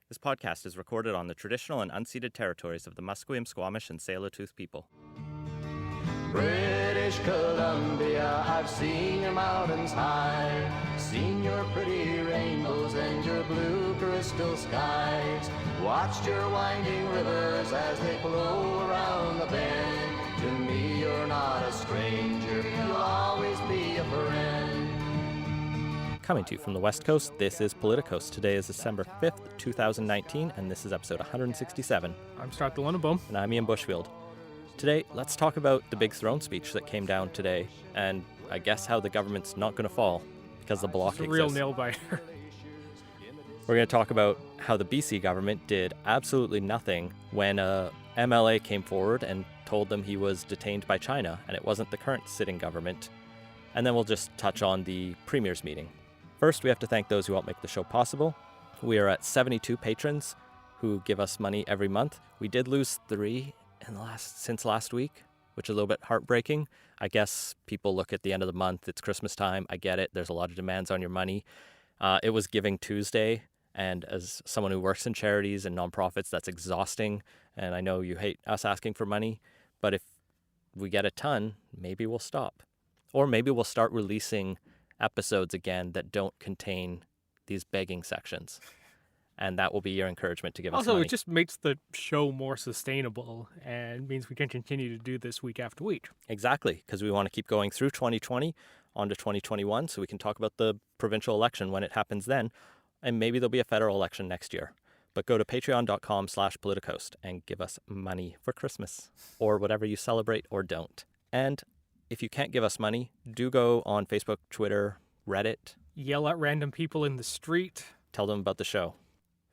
This podcast is recorded on the traditional and unceded territories of the Musqueam, Squamish, and Tsleil-Waututh people. British Columbia, I've seen your mountains high, seen your pretty rainbows and your blue crystal skies, watched your winding rivers as they flow around the bend. To me, you're not a stranger, you'll always be a friend. Coming to you from the West Coast, this is Politicos. Today is December 5th, 2019, and this is episode 167. I'm Scott Delunabome. And I'm Ian Bushfield. Today, let's talk about the big throne speech that came down today, and I guess how the government's not going to fall because the bloc exists. It's a real nail-biter. We're going to talk about how the BC government did absolutely nothing when a MLA came forward and told them he was detained by China, and it wasn't the current sitting government. And then we'll just touch on the Premier's meeting. First, we have to thank those who help make the show possible. We are at 72 patrons who give us money every month. We did lose 3 since last week, which is a little bit heartbreaking. I guess people look at the end of the month, it's Christmas time, I get it, there's a lot of demands on your money. It was Giving Tuesday, and as someone who works in charities and nonprofits, that's exhausting, and I know you hate us asking for money, but if we get a ton, maybe we'll stop. Or maybe we'll start releasing episodes again that don't contain these begging sections. And that will be your encouragement to give us money. Also, it just makes the show more sustainable and means we can continue to do this week after week. Exactly, because we want to keep going through 2020 on to 2021 so we can talk about the provincial election when it happens then, and maybe there'll be a federal election next year. But go to patreon.com/politicos and give us money for Christmas or whatever you celebrate or don't. And if you can't give us money, do go on Facebook, Twitter, Reddit. Yell at random people in the street. Tell them about the show.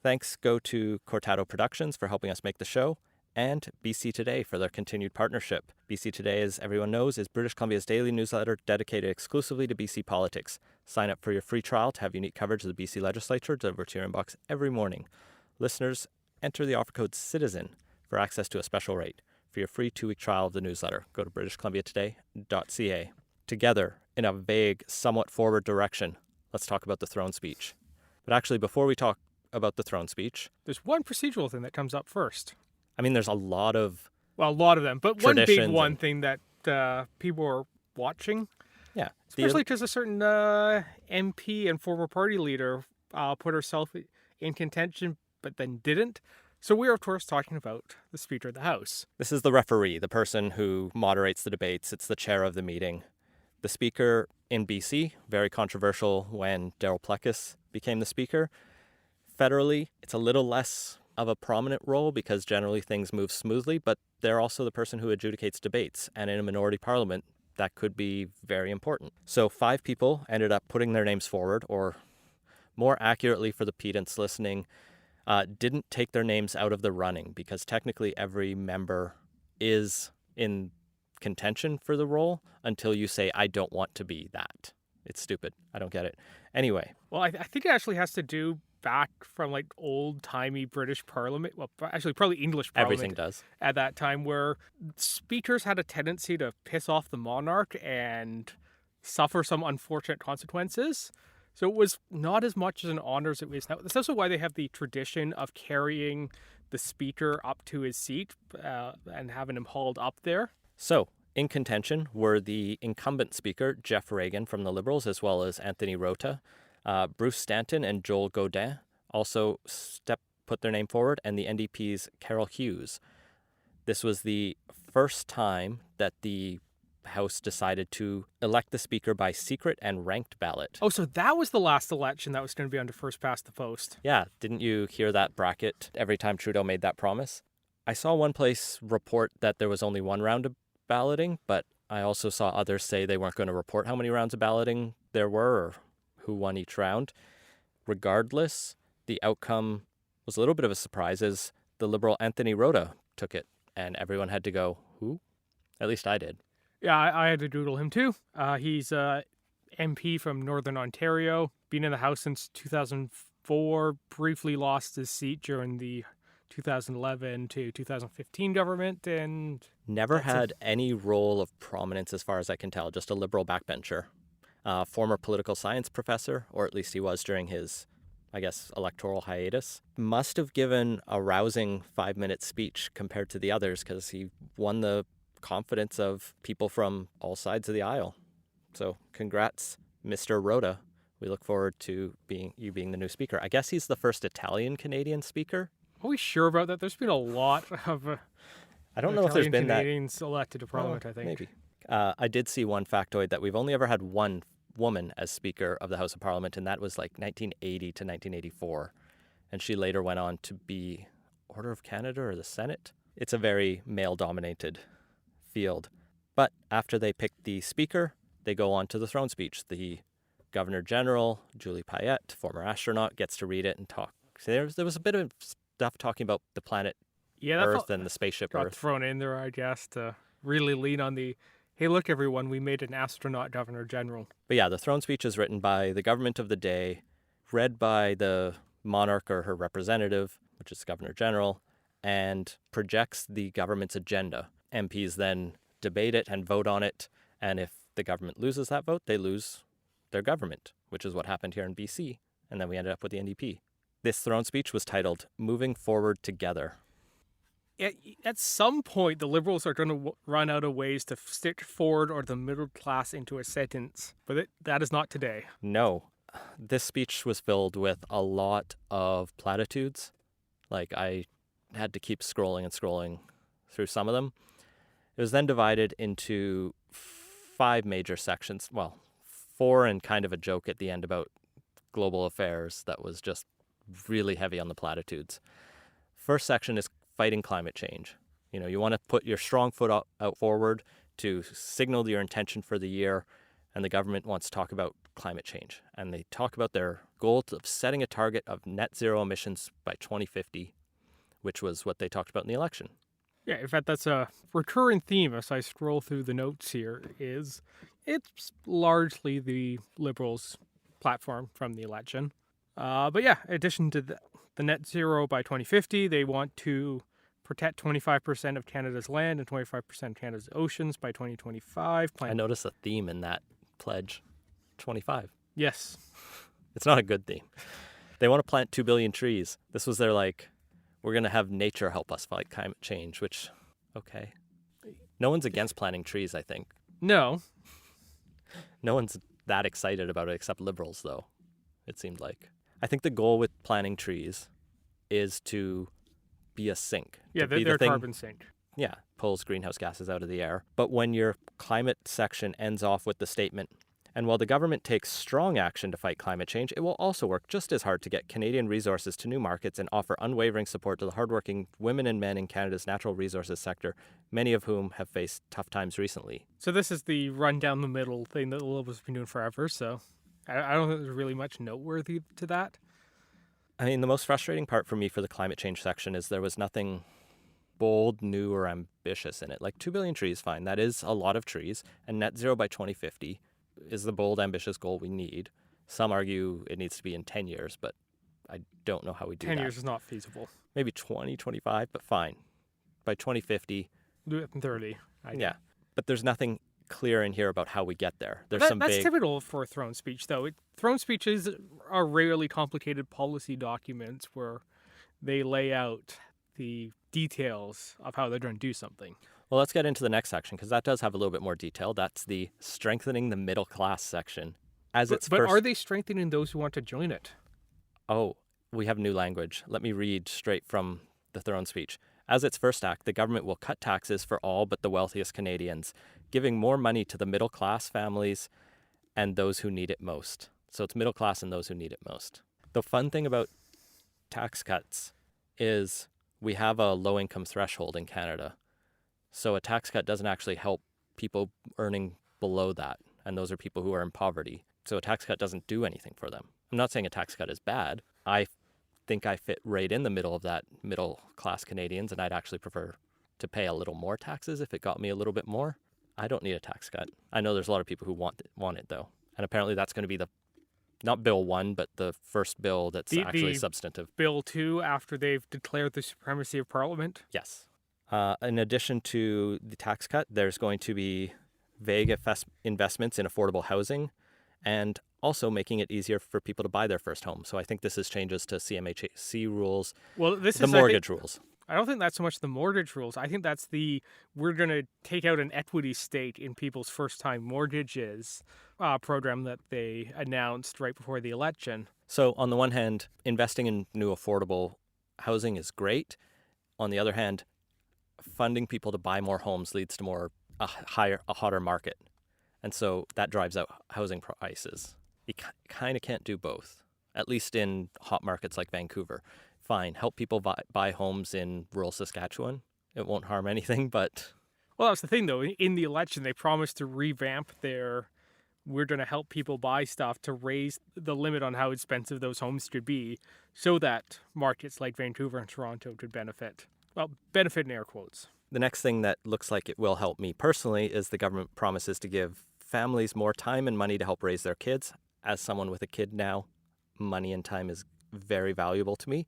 Thanks go to Cortado Productions for helping us make the show, and BC Today for their continued partnership. BC Today, as everyone knows, is British Columbia's daily newsletter dedicated exclusively to BC politics. Sign up for your free trial to have unique coverage of the BC legislature delivered to your inbox every morning. Listeners, enter the offer code CITIZEN for access to a special rate. For your free 2-week trial of the newsletter, go to britishcolumbiatoday.ca. Together, in a vague, somewhat forward direction, let's talk about the throne speech. But actually, before we talk about the throne speech, there's one procedural thing that comes up first. I mean, there's a lot of them, but one big one thing that people are watching. Yeah. Especially because a certain MP and former party leader put herself in contention, but then didn't. So we are, of course, talking about the Speaker of the House. This is the referee, the person who moderates the debates. It's the chair of the meeting. The Speaker in BC, very controversial when Darryl Plecas became the Speaker. Federally, it's a little less of a prominent role because generally things move smoothly, but they're also the person who adjudicates debates. And in a minority parliament, that could be very important. So 5 people ended up putting their names forward, or more accurately for the pedants listening, didn't take their names out of the running because technically every member is in contention for the role until you say, I don't want to be that. It's stupid. I don't get it. Anyway. Well, I think it actually has to do back from like old-timey British Parliament. Well, actually probably English Parliament. Everything does. At that time where speakers had a tendency to piss off the monarch and suffer some unfortunate consequences. So it was not as much as an honor as it is now. That's also why they have the tradition of carrying the speaker up to his seat and having him hauled up there. So, in contention were the incumbent speaker, Jeff Reagan from the Liberals, as well as Anthony Rota. Bruce Stanton and Joel Godin also put their name forward, and the NDP's Carol Hughes. This was the first time that the House decided to elect the Speaker by secret and ranked ballot. Oh, so that was the last election that was going to be under first past the post. Yeah, didn't you hear that bracket every time Trudeau made that promise? I saw one place report that there was only one round of balloting, but I also saw others say they weren't going to report how many rounds of balloting there were or who won each round. Regardless, the outcome was a little bit of a surprise as the Liberal Anthony Rota took it, and everyone had to go, who? At least I did. Yeah, I had to Google him too. He's a MP from Northern Ontario, been in the House since 2004, briefly lost his seat during the 2011 to 2015 government, and never had any role of prominence as far as I can tell, just a Liberal backbencher. Former political science professor, or at least he was during his I guess, electoral hiatus, must have given a rousing 5-minute speech compared to the others because he won the confidence of people from all sides of the aisle. So congrats, Mr. Rhoda. We look forward to you being the new speaker. I guess he's the first Italian-Canadian speaker. Are we sure about that? There's been a lot of I don't know if there's been that. Canadians elected to Parliament, I think. Maybe. I did see one factoid that we've only ever had one woman as Speaker of the House of Parliament, and that was like 1980 to 1984. And she later went on to be Order of Canada or the Senate. It's a very male-dominated field. But after they pick the Speaker, they go on to the throne speech. The Governor General, Julie Payette, former astronaut, gets to read it and talk. So there was a bit of stuff talking about the planet Earth and the spaceship got Earth. Thrown in there, I guess, to really lean on the, hey, look, everyone, we made an astronaut Governor General. But yeah, the throne speech is written by the government of the day, read by the monarch or her representative, which is Governor General, and projects the government's agenda. MPs then debate it and vote on it, and if the government loses that vote, they lose their government, which is what happened here in BC, and then we ended up with the NDP. This throne speech was titled Moving Forward Together. At some point, the Liberals are going to run out of ways to stitch forward or the middle class into a sentence, but that is not today. No. This speech was filled with a lot of platitudes. Like, I had to keep scrolling and scrolling through some of them. It was then divided into 5 major sections. Well, 4 and kind of a joke at the end about global affairs that was just really heavy on the platitudes. First section is fighting climate change. You know, you want to put your strong foot out forward to signal your intention for the year, and the government wants to talk about climate change. And they talk about their goal of setting a target of net zero emissions by 2050, which was what they talked about in the election. Yeah, in fact, that's a recurring theme as I scroll through the notes here, is it's largely the Liberals' platform from the election. But yeah, in addition to the net zero by 2050, they want to protect 25% of Canada's land and 25% of Canada's oceans by 2025. I noticed a theme in that pledge. 25. Yes. It's not a good theme. They want to plant 2 billion trees. This was their we're going to have nature help us fight climate change, which, okay. No one's against planting trees, I think. No. No one's that excited about it except Liberals, though, it seemed like. I think the goal with planting trees is to be a sink. Yeah, they're a carbon sink. Yeah, pulls greenhouse gases out of the air. But when your climate section ends off with the statement, and while the government takes strong action to fight climate change, it will also work just as hard to get Canadian resources to new markets and offer unwavering support to the hardworking women and men in Canada's natural resources sector, many of whom have faced tough times recently. So this is the run down the middle thing that the Liberals have been doing forever, so I don't think there's really much noteworthy to that. I mean, the most frustrating part for me for the climate change section is there was nothing bold, new, or ambitious in it. 2 billion trees, fine. That is a lot of trees. And net zero by 2050 is the bold, ambitious goal we need. Some argue it needs to be in 10 years, but I don't know how we do that. 10 years is not feasible. Maybe 20, 25, but fine. By 2050. Do it in 30. Yeah. But there's nothing clear in here about how we get there. There's that's typical for a throne speech, though. Throne speeches are rarely complicated policy documents where they lay out the details of how they're going to do something. Well, let's get into the next section because that does have a little bit more detail. That's the strengthening the middle class section. But are they strengthening those who want to join it? Oh, we have new language. Let me read straight from the throne speech. As its first act, the government will cut taxes for all but the wealthiest Canadians, giving more money to the middle class families and those who need it most. So it's middle class and those who need it most. The fun thing about tax cuts is we have a low income threshold in Canada. So a tax cut doesn't actually help people earning below that. And those are people who are in poverty. So a tax cut doesn't do anything for them. I'm not saying a tax cut is bad. I think I fit right in the middle of that middle class Canadians, and I'd actually prefer to pay a little more taxes if it got me a little bit more. I don't need a tax cut. I know there's a lot of people who want it though. And apparently that's going to be not Bill 1, but the first bill that's actually substantive. Bill 2 after they've declared the supremacy of Parliament? Yes. In addition to the tax cut, there's going to be vague investments in affordable housing and also making it easier for people to buy their first home. So I think this is changes to CMHC rules, Well, this the is mortgage rules. I don't think that's so much the mortgage rules. I think that's we're going to take out an equity stake in people's first-time mortgages program that they announced right before the election. So on the one hand, investing in new affordable housing is great. On the other hand, funding people to buy more homes leads to a hotter market. And so that drives out housing prices. You kind of can't do both, at least in hot markets like Vancouver. Fine, help people buy homes in rural Saskatchewan. It won't harm anything, but... Well, that's the thing, though. In the election, they promised to revamp we're going to help people buy stuff to raise the limit on how expensive those homes should be so that markets like Vancouver and Toronto could benefit. Well, benefit in air quotes. The next thing that looks like it will help me personally is the government promises to give families more time and money to help raise their kids. As someone with a kid now, money and time is very valuable to me.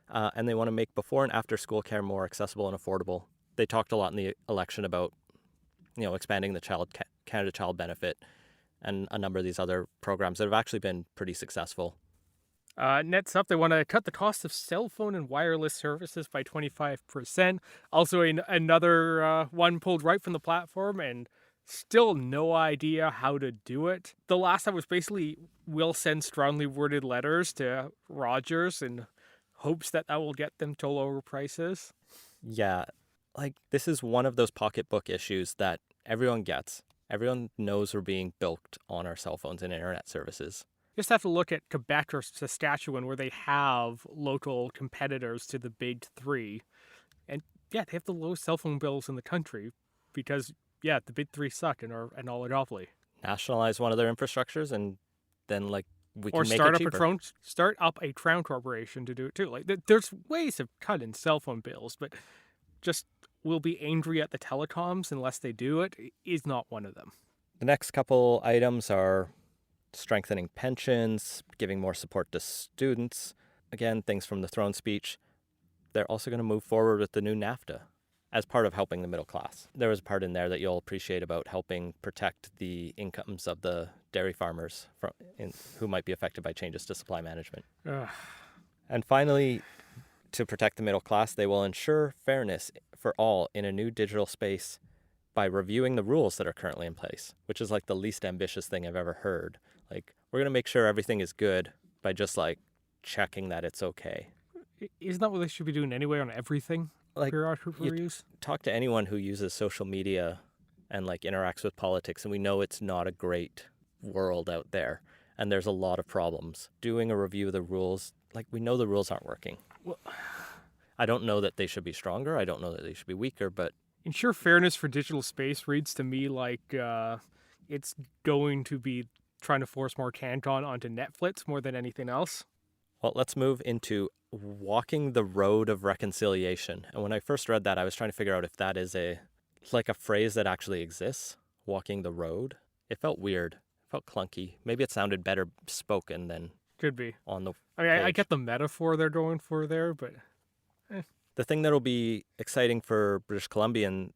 And they want to make before and after school care more accessible and affordable. They talked a lot in the election about, expanding the Canada Child Benefit and a number of these other programs that have actually been pretty successful. Next up, they want to cut the cost of cell phone and wireless services by 25%. Also, another one pulled right from the platform, and still no idea how to do it. The last time was basically, we'll send strongly worded letters to Rogers in hopes that will get them to lower prices. Yeah, this is one of those pocketbook issues that everyone gets. Everyone knows we're being bilked on our cell phones and internet services. You just have to look at Quebec or Saskatchewan, where they have local competitors to the big three. And yeah, they have the lowest cell phone bills in the country because, the big three suck and are an oligopoly. Nationalize one of their infrastructures and then we can make it cheaper. Or start up a crown corporation to do it too. There's ways of cutting cell phone bills, but just we'll be angry at the telecoms unless they do it is not one of them. The next couple items are strengthening pensions, giving more support to students. Again, things from the throne speech. They're also going to move forward with the new NAFTA as part of helping the middle class. There was a part in there that you'll appreciate about helping protect the incomes of the dairy farmers who might be affected by changes to supply management. And finally, to protect the middle class, they will ensure fairness for all in a new digital space by reviewing the rules that are currently in place, which is the least ambitious thing I've ever heard. We're going to make sure everything is good by just checking that it's okay. Isn't that what they should be doing anyway on everything? Periodic reviews? Talk to anyone who uses social media and interacts with politics, and we know it's not a great world out there, and there's a lot of problems. Doing a review of the rules, we know the rules aren't working. Well, I don't know that they should be stronger. I don't know that they should be weaker, but ensure fairness for digital space reads to me like it's going to be trying to force more Canton onto Netflix more than anything else. Well, let's move into walking the road of reconciliation. And when I first read that, I was trying to figure out if that is a phrase that actually exists, walking the road. It felt weird. It felt clunky. Maybe it sounded better spoken than could be on the I get the metaphor they're going for there, but The thing that'll be exciting for British Columbian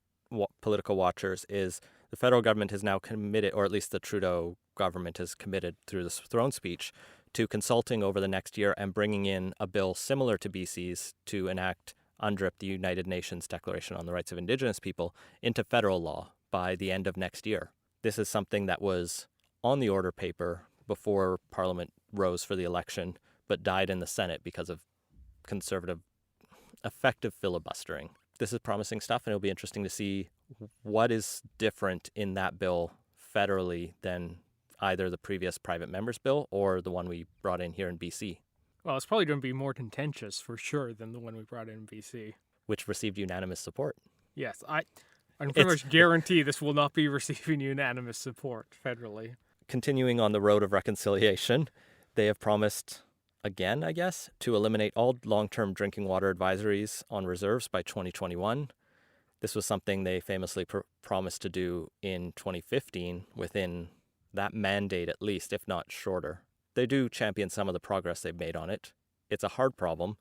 political watchers is the federal government has now committed, or at least the Trudeau government has committed through this throne speech, to consulting over the next year and bringing in a bill similar to BC's to enact UNDRIP, the United Nations Declaration on the Rights of Indigenous People, into federal law by the end of next year. This is something that was on the order paper before Parliament rose for the election, but died in the Senate because of conservative effective filibustering. This is promising stuff, and it'll be interesting to see what is different in that bill federally than either the previous private member's bill or the one we brought in here in BC. Well, it's probably going to be more contentious for sure than the one we brought in BC. Which received unanimous support. Yes, I can pretty much guarantee this will not be receiving unanimous support federally. Continuing on the road of reconciliation, they have promised, again, I guess, to eliminate all long-term drinking water advisories on reserves by 2021. This was something they famously promised to do in 2015 within that mandate at least, if not shorter. They do champion some of the progress they've made on it. It's a hard problem.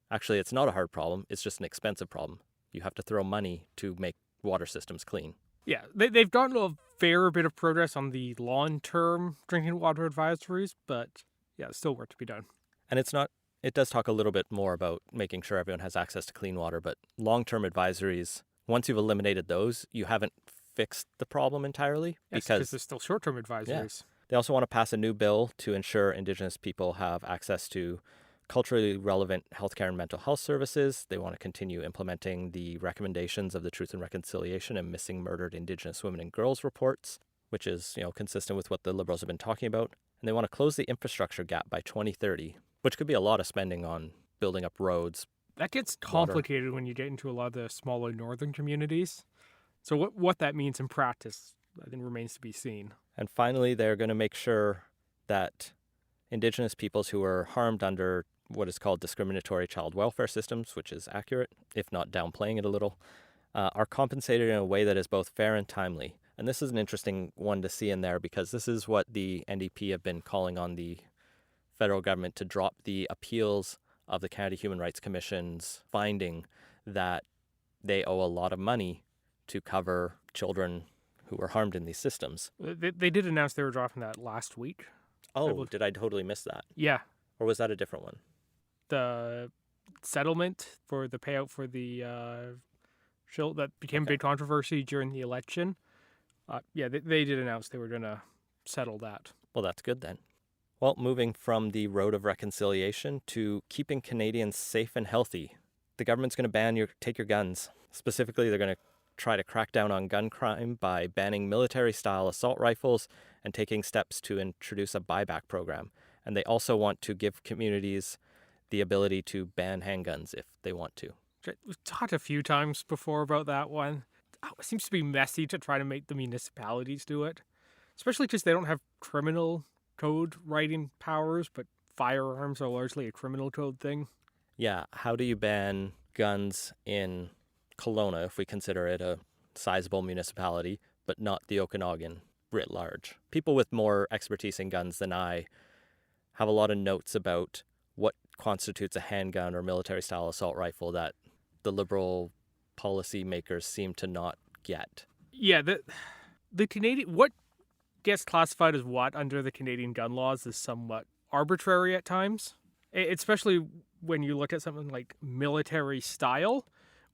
Actually, it's not a hard problem. It's just an expensive problem. You have to throw money to make water systems clean. Yeah, they've gotten a fair bit of progress on the long-term drinking water advisories, but yeah, still work to be done. And it does talk a little bit more about making sure everyone has access to clean water, but long-term advisories, once you've eliminated those, you haven't fixed the problem entirely. Yes, because there's still short-term advisories. They also want to pass a new bill to ensure Indigenous people have access to culturally relevant healthcare and mental health services. They want to continue implementing the recommendations of the Truth and Reconciliation and Missing Murdered Indigenous Women and Girls reports, which is, consistent with what the Liberals have been talking about. And they want to close the infrastructure gap by 2030, which could be a lot of spending on building up roads. That gets complicated when you get into a lot of the smaller northern communities. So what that means in practice, I think, remains to be seen. And finally, they're going to make sure that Indigenous peoples who are harmed under what is called discriminatory child welfare systems, which is accurate, if not downplaying it a little, are compensated in a way that is both fair and timely. And this is an interesting one to see in there because this is what the NDP have been calling on the federal government to drop the appeals of the Canada Human Rights Commission's finding that they owe a lot of money to cover children who were harmed in these systems. They did announce they were dropping that last week. Oh, did I totally miss that? Yeah. Or was that a different one? The settlement for the payout for the shield that became a big controversy during the election. They did announce they were going to settle that. Well, that's good then. Well, moving from the road of reconciliation to keeping Canadians safe and healthy, the government's going to take your guns. Specifically, they're going to try to crack down on gun crime by banning military-style assault rifles and taking steps to introduce a buyback program. And they also want to give communities the ability to ban handguns if they want to. We've talked a few times before about that one. It seems to be messy to try to make the municipalities do it, especially because they don't have criminal code writing powers, but firearms are largely a criminal code thing. Yeah, how do you ban guns in Kelowna, if we consider it a sizable municipality, but not the Okanagan writ large? People with more expertise in guns than I have a lot of notes about what constitutes a handgun or military-style assault rifle that the Liberal policy makers seem to not get. Yeah, the Canadian, what gets classified as what under the Canadian gun laws is somewhat arbitrary at times, especially when you look at something like military style,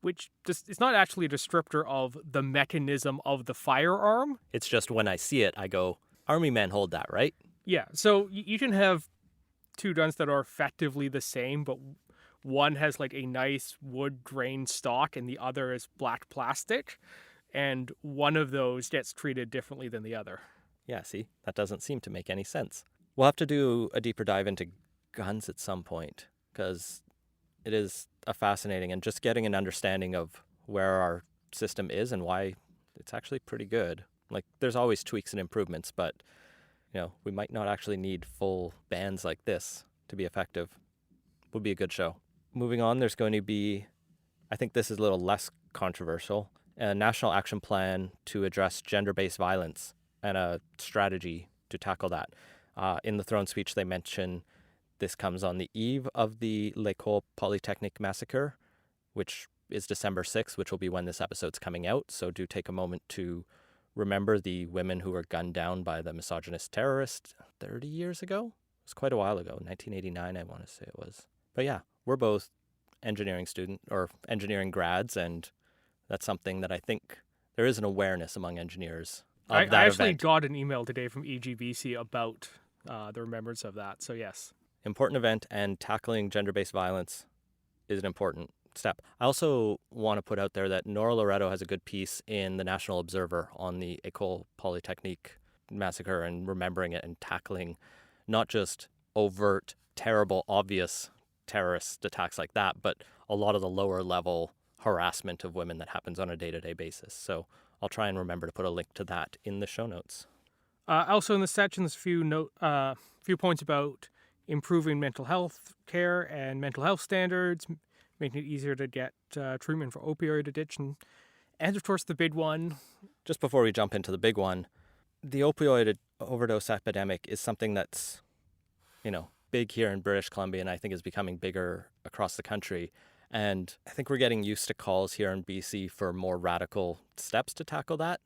which just it's not actually a descriptor of the mechanism of the firearm. It's just when I see it, I go, Army men hold that, right? Yeah, so you can have two guns that are effectively the same, but one has like a nice wood grain stock and the other is black plastic, and one of those gets treated differently than the other. Yeah, see, that doesn't seem to make any sense. We'll have to do a deeper dive into guns at some point because it is a fascinating and just getting an understanding of where our system is and why it's actually pretty good. Like, there's always tweaks and improvements, but we might not actually need full bans like this to be effective. Would be a good show. Moving on, there's going to be, I think this is a little less controversial, a national action plan to address gender-based violence and a strategy to tackle that. In the throne speech, they mention this comes on the eve of the L'École Polytechnique massacre, which is December 6th, which will be when this episode's coming out. So do take a moment to remember the women who were gunned down by the misogynist terrorist 30 years ago. It was quite a while ago, 1989, I want to say it was. But yeah, we're both engineering grads, and that's something that I think there is an awareness among engineers of that event. I actually got an email today from EGBC about the remembrance of that, so yes. Important event, and tackling gender-based violence is an important step. I also want to put out there that Nora Loretto has a good piece in the National Observer on the École Polytechnique massacre and remembering it and tackling not just overt, terrible, obvious terrorist attacks like that, but a lot of the lower level harassment of women that happens on a day-to-day basis. So I'll try and remember to put a link to that in the show notes. Also in the section, there's a few points about improving mental health care and mental health standards, making it easier to get treatment for opioid addiction. And of course, the big one. Just before we jump into the big one, the opioid overdose epidemic is something that's, big here in British Columbia, and I think is becoming bigger across the country. And I think we're getting used to calls here in BC for more radical steps to tackle that.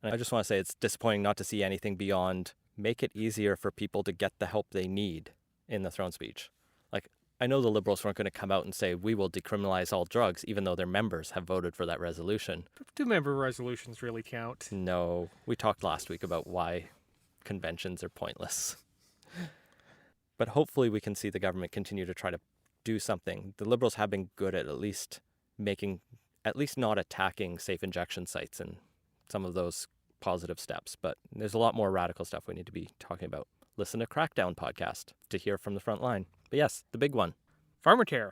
And I just want to say it's disappointing not to see anything beyond make it easier for people to get the help they need in the throne speech. Like, I know the Liberals weren't going to come out and say, we will decriminalize all drugs, even though their members have voted for that resolution. Do member resolutions really count? No. We talked last week about why conventions are pointless. But hopefully we can see the government continue to try to do something. The Liberals have been good at least not attacking safe injection sites and some of those positive steps. But there's a lot more radical stuff we need to be talking about. Listen to Crackdown podcast to hear from the front line. But yes, the big one. Pharmacare.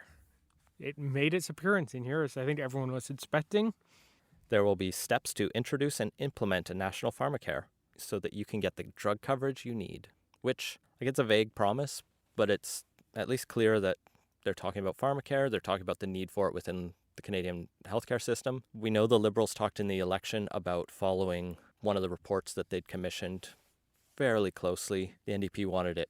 It made its appearance in here, as I think everyone was expecting. There will be steps to introduce and implement a national pharmacare so that you can get the drug coverage you need, which, like, it's a vague promise, but it's at least clear that they're talking about pharmacare. They're talking about the need for it within the Canadian healthcare system. We know the Liberals talked in the election about following one of the reports that they'd commissioned fairly closely. The NDP wanted it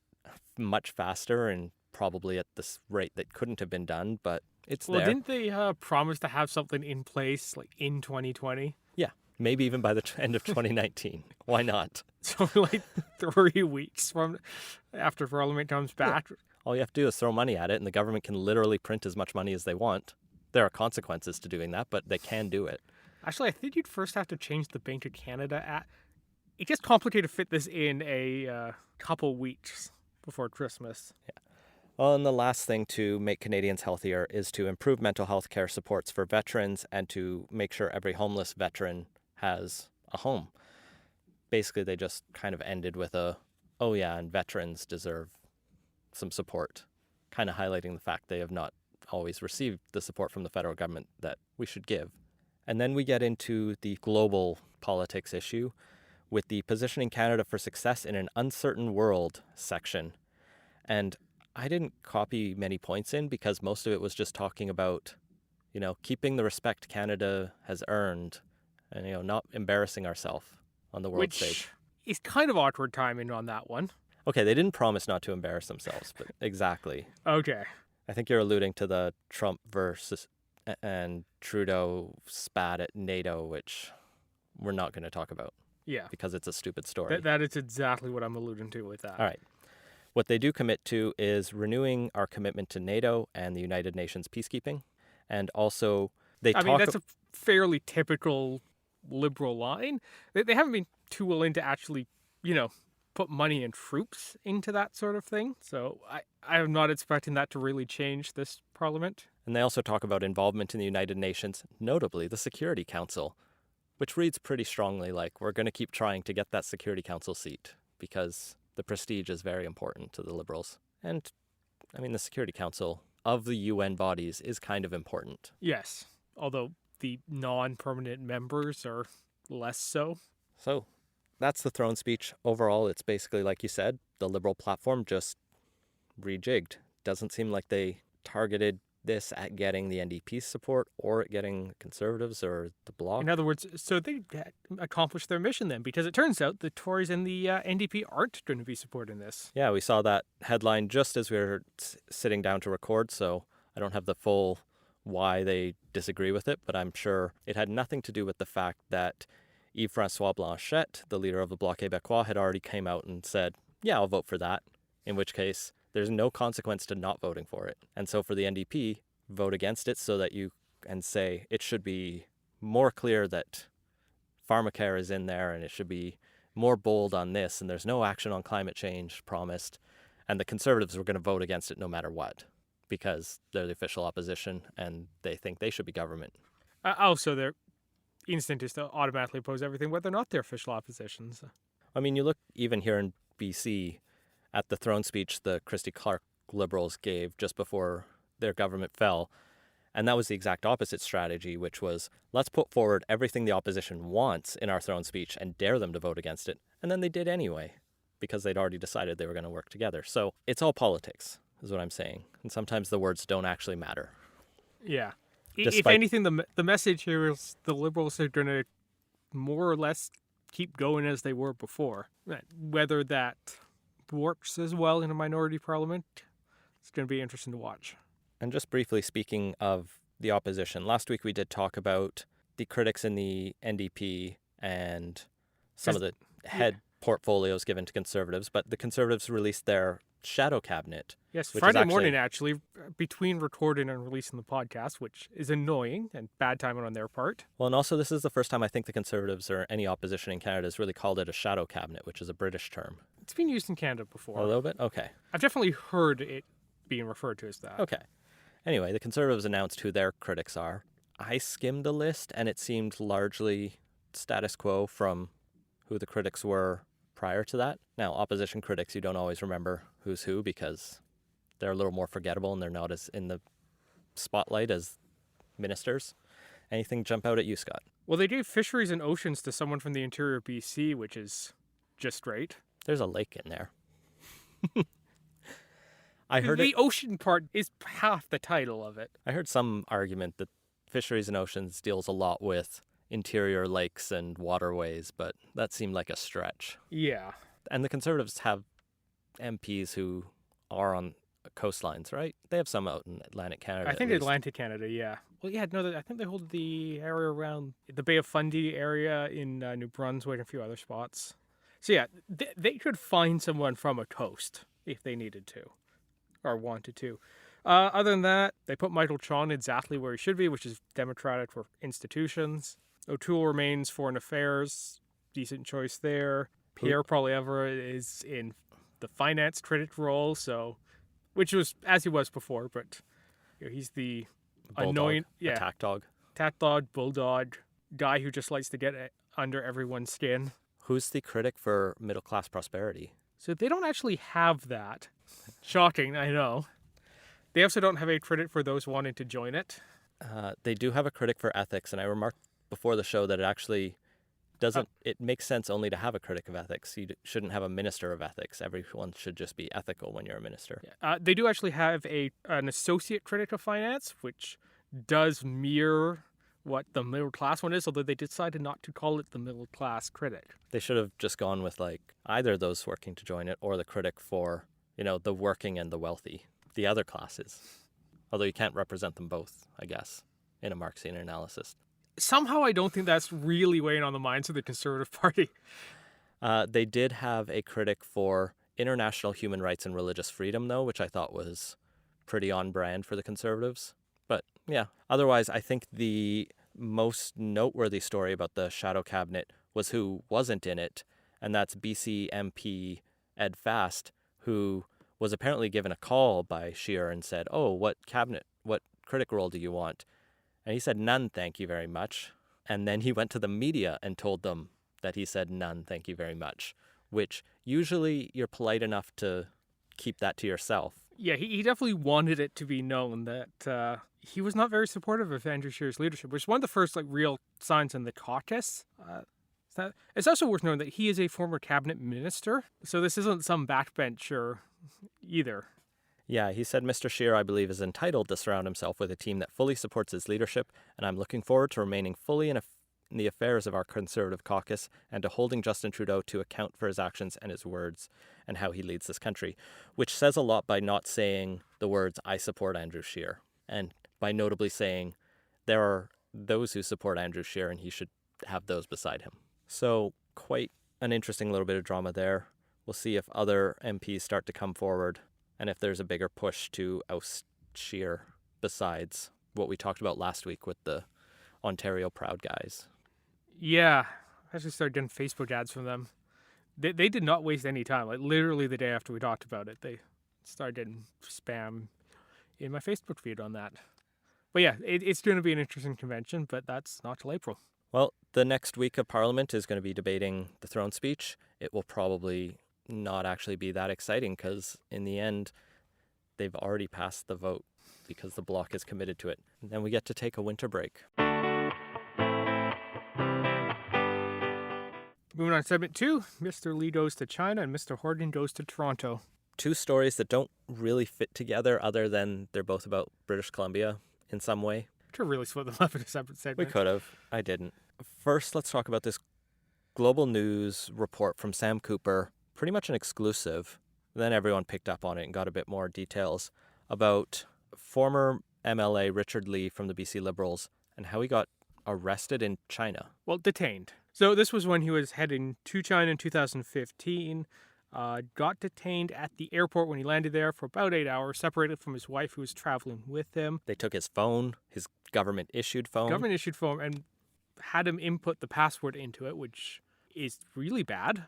much faster and probably at this rate that couldn't have been done, but it's there. Well, didn't they promise to have something in place like in 2020? Yeah, maybe even by the end of 2019. Why not? So like 3 weeks from after Parliament comes back. Yeah. All you have to do is throw money at it, and the government can literally print as much money as they want. There are consequences to doing that, but they can do it. Actually, I think you'd first have to change the Bank of Canada Act. It gets complicated to fit this in a couple weeks before Christmas. Yeah. Well, and the last thing to make Canadians healthier is to improve mental health care supports for veterans and to make sure every homeless veteran has a home. Basically, they just kind of ended with and veterans deserve some support, kind of highlighting the fact they have not always received the support from the federal government that we should give. And then we get into the global politics issue with the Positioning Canada for Success in an Uncertain World section. And I didn't copy many points in because most of it was just talking about, keeping the respect Canada has earned and, not embarrassing ourselves on the world stage. Which is kind of awkward timing on that one. Okay, they didn't promise not to embarrass themselves, but exactly. Okay. I think you're alluding to the Trump versus and Trudeau spat at NATO, which we're not going to talk about. Yeah. Because it's a stupid story. That is exactly what I'm alluding to with that. All right. What they do commit to is renewing our commitment to NATO and the United Nations peacekeeping. And also, that's a fairly typical Liberal line. They haven't been too willing to actually, put money and troops into that sort of thing. So I am not expecting that to really change this Parliament. And they also talk about involvement in the United Nations, notably the Security Council, which reads pretty strongly like we're going to keep trying to get that Security Council seat because the prestige is very important to the Liberals. And, the Security Council of the UN bodies is kind of important. Yes, although the non-permanent members are less so. So that's the throne speech. Overall, it's basically, like you said, the Liberal platform just rejigged. Doesn't seem like they targeted this at getting the NDP's support or at getting Conservatives or the Bloc. In other words, so they accomplished their mission then, because it turns out the Tories and the NDP aren't going to be supporting this. Yeah, we saw that headline just as we were sitting down to record, so I don't have the full why they disagree with it, but I'm sure it had nothing to do with the fact that Yves-François Blanchet, the leader of the Bloc Québécois, had already came out and said, yeah, I'll vote for that, in which case there's no consequence to not voting for it. And so for the NDP, vote against it so that you can say it should be more clear that pharmacare is in there and it should be more bold on this and there's no action on climate change promised. And the Conservatives were going to vote against it no matter what because they're the official opposition and they think they should be government. Also, their instinct is to automatically oppose everything, whether or not they're official oppositions. You look even here in BC at the throne speech the Christy Clark Liberals gave just before their government fell, and that was the exact opposite strategy, which was let's put forward everything the opposition wants in our throne speech and dare them to vote against it, and then they did anyway because they'd already decided they were going to work together. So it's all politics, is what I'm saying, and sometimes the words don't actually matter. Yeah. If anything, the message here is the Liberals are going to more or less keep going as they were before. Whether that works as well in a minority parliament, it's going to be interesting to watch. And just briefly speaking of the opposition, last week we did talk about the critics in the NDP and some of the head portfolios given to Conservatives, but the Conservatives released their shadow cabinet. Yes, which is Friday actually- morning, actually, between recording and releasing the podcast, which is annoying and bad timing on their part. Well, and also this is the first time I think the Conservatives or any opposition in Canada has really called it a shadow cabinet, which is a British term. It's been used in Canada before. A little bit? Okay. I've definitely heard it being referred to as that. Okay. Anyway, the Conservatives announced who their critics are. I skimmed the list, and it seemed largely status quo from who the critics were prior to that. Now, opposition critics, you don't always remember who's who because they're a little more forgettable and they're not as in the spotlight as ministers. Anything jump out at you, Scott? Well, they gave fisheries and oceans to someone from the interior BC, which is just great. There's a lake in there. I heard The ocean part is half the title of it. I heard some argument that fisheries and oceans deals a lot with interior lakes and waterways, but that seemed like a stretch. Yeah. And the Conservatives have MPs who are on coastlines, right? They have some out in Atlantic Canada. I think at least. Atlantic Canada, yeah. Well, yeah, no, I think they hold the area around the Bay of Fundy area in New Brunswick and a few other spots. So, yeah, they could find someone from a coast if they needed to or wanted to. Other than that, they put Michael Chong exactly where he should be, which is Democratic for institutions. O'Toole remains Foreign Affairs. Decent choice there. Pierre Poilievre is in the finance critic role, so which was as he was before, but you know, he's the Bulldog, annoying attack dog. attack dog, bulldog guy who just likes to get under everyone's skin. Who's the critic for middle class prosperity? So they don't actually have that. Shocking, I know. They also don't have a critic for those wanting to join it. They do have a critic for ethics, and I remarked before the show that it actually doesn't. It makes sense only to have a critic of ethics. You shouldn't have a minister of ethics. Everyone should just be ethical when you're a minister. They do actually have an associate critic of finance, which does mirror what the middle class one is, although they decided not to call it the middle class critic. They should have just gone with like either those working to join it or the critic for, the working and the wealthy, the other classes. Although you can't represent them both, I guess, in a Marxian analysis. Somehow I don't think that's really weighing on the minds of the Conservative Party. They did have a critic for international human rights and religious freedom, though, which I thought was pretty on brand for the Conservatives. But yeah, otherwise, I think the most noteworthy story about the shadow cabinet was who wasn't in it, and that's BC MP Ed Fast, who was apparently given a call by Scheer and said, "Oh, what critic role do you want?" And he said, "None, thank you very much." And then he went to the media and told them that he said, "None, thank you very much," which usually you're polite enough to keep that to yourself. Yeah, he definitely wanted it to be known that he was not very supportive of Andrew Scheer's leadership, which is one of the first real signs in the caucus. It's also worth noting that he is a former cabinet minister, so this isn't some backbencher either. Yeah, he said Mr. Scheer, I believe, is entitled to surround himself with a team that fully supports his leadership, and I'm looking forward to remaining fully in the affairs of our Conservative caucus and to holding Justin Trudeau to account for his actions and his words and how he leads this country, which says a lot by not saying the words, "I support Andrew Scheer," and by notably saying there are those who support Andrew Scheer and he should have those beside him. So quite an interesting little bit of drama there. We'll see if other MPs start to come forward and if there's a bigger push to oust Scheer besides what we talked about last week with the Ontario Proud guys. Yeah, I actually started getting Facebook ads from them. They did not waste any time. Like literally the day after we talked about it, they started getting spam in my Facebook feed on that. But yeah, it's going to be an interesting convention, but that's not till April. Well, the next week of Parliament is going to be debating the throne speech. It will probably not actually be that exciting because in the end, they've already passed the vote because the Bloc is committed to it. And then we get to take a winter break. Moving on to segment 2, Mr. Lee goes to China and Mr. Horgan goes to Toronto. Two stories that don't really fit together other than they're both about British Columbia in some way. To really split them up in a separate segment. We could have. I didn't. First, let's talk about this global news report from Sam Cooper, pretty much an exclusive. Then everyone picked up on it and got a bit more details about former MLA Richard Lee from the BC Liberals and how he got arrested in China. Well, detained. So this was when he was heading to China in 2015. Got detained at the airport when he landed there for about 8 hours, separated from his wife who was traveling with him. They took his phone, his government-issued phone. Government-issued phone, and had him input the password into it, which is really bad.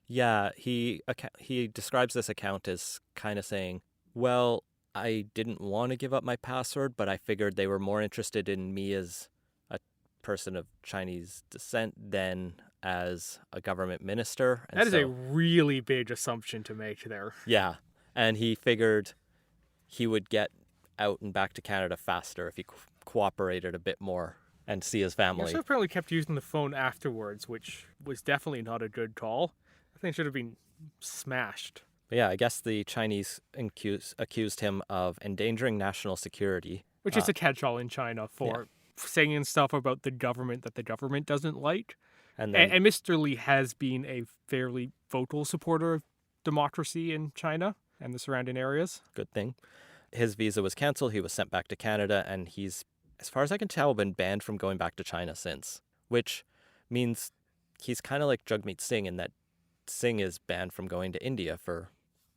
Yeah, he describes this account as kind of saying, well, I didn't want to give up my password, but I figured they were more interested in me as a person of Chinese descent than as a government minister. And that is a really big assumption to make there. Yeah, and he figured he would get out and back to Canada faster if he cooperated a bit more and see his family. He also apparently kept using the phone afterwards, which was definitely not a good call. I think it should have been smashed. But yeah, I guess the Chinese accused him of endangering national security. Which is a catch-all in China for saying stuff about the government that the government doesn't like. And Mr. Li has been a fairly vocal supporter of democracy in China and the surrounding areas. Good thing. His visa was canceled. He was sent back to Canada, and he's, as far as I can tell, been banned from going back to China since, which means he's kind of like Jagmeet Singh in that Singh is banned from going to India for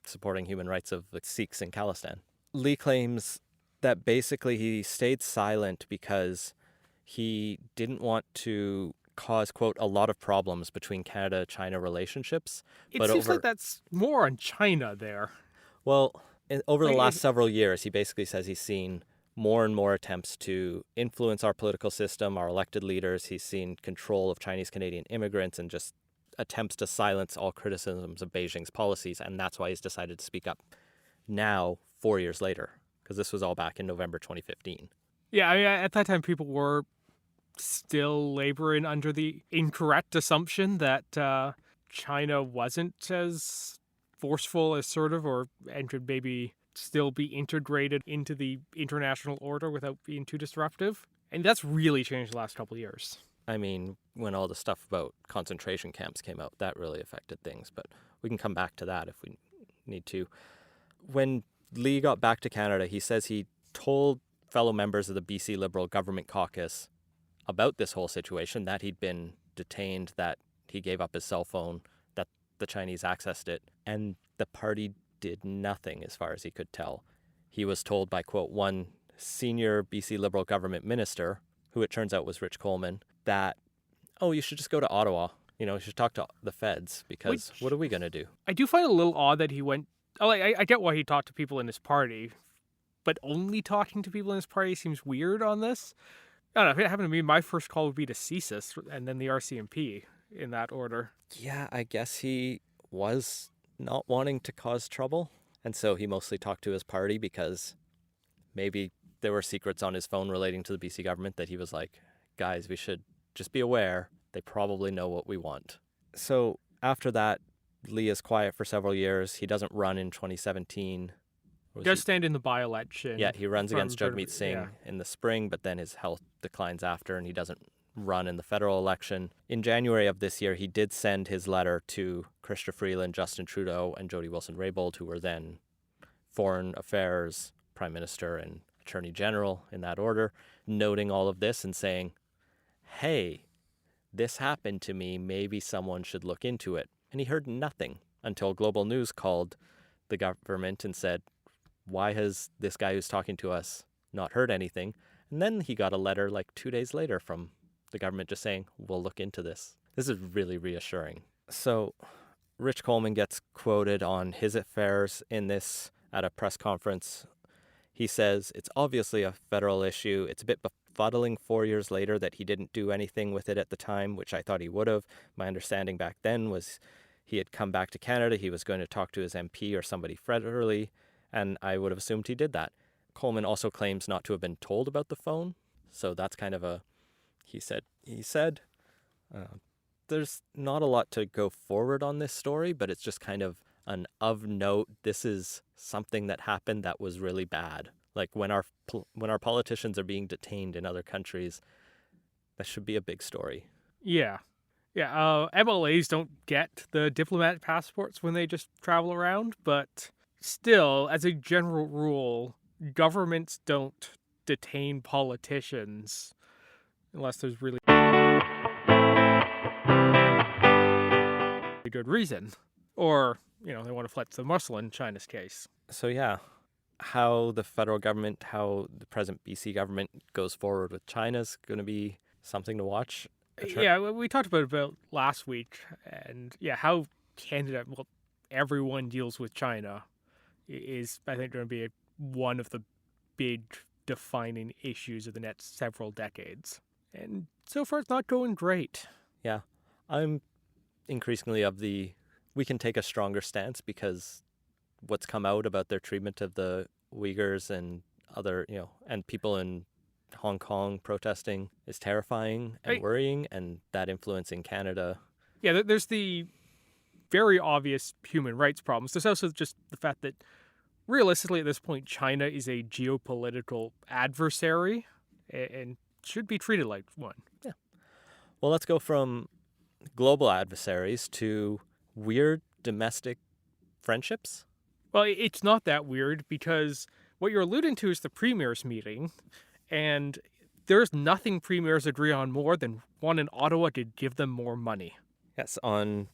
supporting human rights of the Sikhs in Khalistan. Lee claims that basically he stayed silent because he didn't want to cause, quote, a lot of problems between Canada-China relationships. It seems like that's more on China there. Well, over the last several years, he basically says he's seen more and more attempts to influence our political system, our elected leaders. He's seen control of Chinese-Canadian immigrants and just attempts to silence all criticisms of Beijing's policies, and that's why he's decided to speak up now, 4 years later, because this was all back in November 2015. Yeah, I mean, at that time, people were still laboring under the incorrect assumption that China wasn't as forceful, assertive, and could maybe still be integrated into the international order without being too disruptive. And that's really changed the last couple of years. I mean, when all the stuff about concentration camps came out, that really affected things, but we can come back to that if we need to. When Lee got back to Canada, he says he told fellow members of the BC Liberal Government Caucus about this whole situation, that he'd been detained, that he gave up his cell phone, that the Chinese accessed it, and the party did nothing as far as he could tell. He was told by, quote, one senior BC Liberal government minister, who it turns out was Rich Coleman, that, oh, you should just go to Ottawa. You know, you should talk to the feds because what are we going to do? I do find it a little odd that he went, I get why he talked to people in his party, but only talking to people in his party seems weird on this. I don't know, if it happened to me, my first call would be to CSIS and then the RCMP in that order. Yeah, I guess he was not wanting to cause trouble. And so he mostly talked to his party because maybe there were secrets on his phone relating to the BC government that he was like, guys, we should just be aware. They probably know what we want. So after that, Lee is quiet for several years. He doesn't run in 2017. He does stand in the by-election. Yeah, he runs against Jagmeet Singh in the spring, but then his health declines after, and he doesn't run in the federal election. In January of this year, he did send his letter to Chrystia Freeland, Justin Trudeau, and Jody Wilson-Raybould, who were then Foreign Affairs, Prime Minister, and Attorney General in that order, noting all of this and saying, hey, this happened to me, maybe someone should look into it. And he heard nothing until Global News called the government and said, why has this guy who's talking to us not heard anything? And then he got a letter like 2 days later from the government just saying, we'll look into this. This is really reassuring. So Rich Coleman gets quoted on his affairs in this at a press conference. He says, it's obviously a federal issue. It's a bit befuddling 4 years later that he didn't do anything with it at the time, which I thought he would have. My understanding back then was he had come back to Canada. He was going to talk to his MP or somebody federally, and I would have assumed he did that. Coleman also claims not to have been told about the phone. So that's kind of a, he said. There's not a lot to go forward on this story, but it's just kind of an of note. This is something that happened that was really bad. Like when our politicians are being detained in other countries, that should be a big story. Yeah. MLAs don't get the diplomatic passports when they just travel around, but still, as a general rule, governments don't detain politicians unless there's really good reason. Or, they want to flex the muscle in China's case. So yeah, how the federal government, how the present BC government goes forward with China is going to be something to watch. Yeah, we talked about last week, and how Canada, everyone deals with China is, I think, going to be one of the big defining issues of the next several decades. And so far, it's not going great. Yeah, I'm increasingly of we can take a stronger stance because what's come out about their treatment of the Uyghurs and other, and people in Hong Kong protesting is terrifying and worrying, and that influencing Canada. Yeah, there's the very obvious human rights problems. There's also just the fact that realistically at this point, China is a geopolitical adversary and should be treated like one. Yeah. Well, let's go from global adversaries to weird domestic friendships. Well, it's not that weird because what you're alluding to is the premiers meeting, and there's nothing premiers agree on more than one in Ottawa to give them more money. Yes, on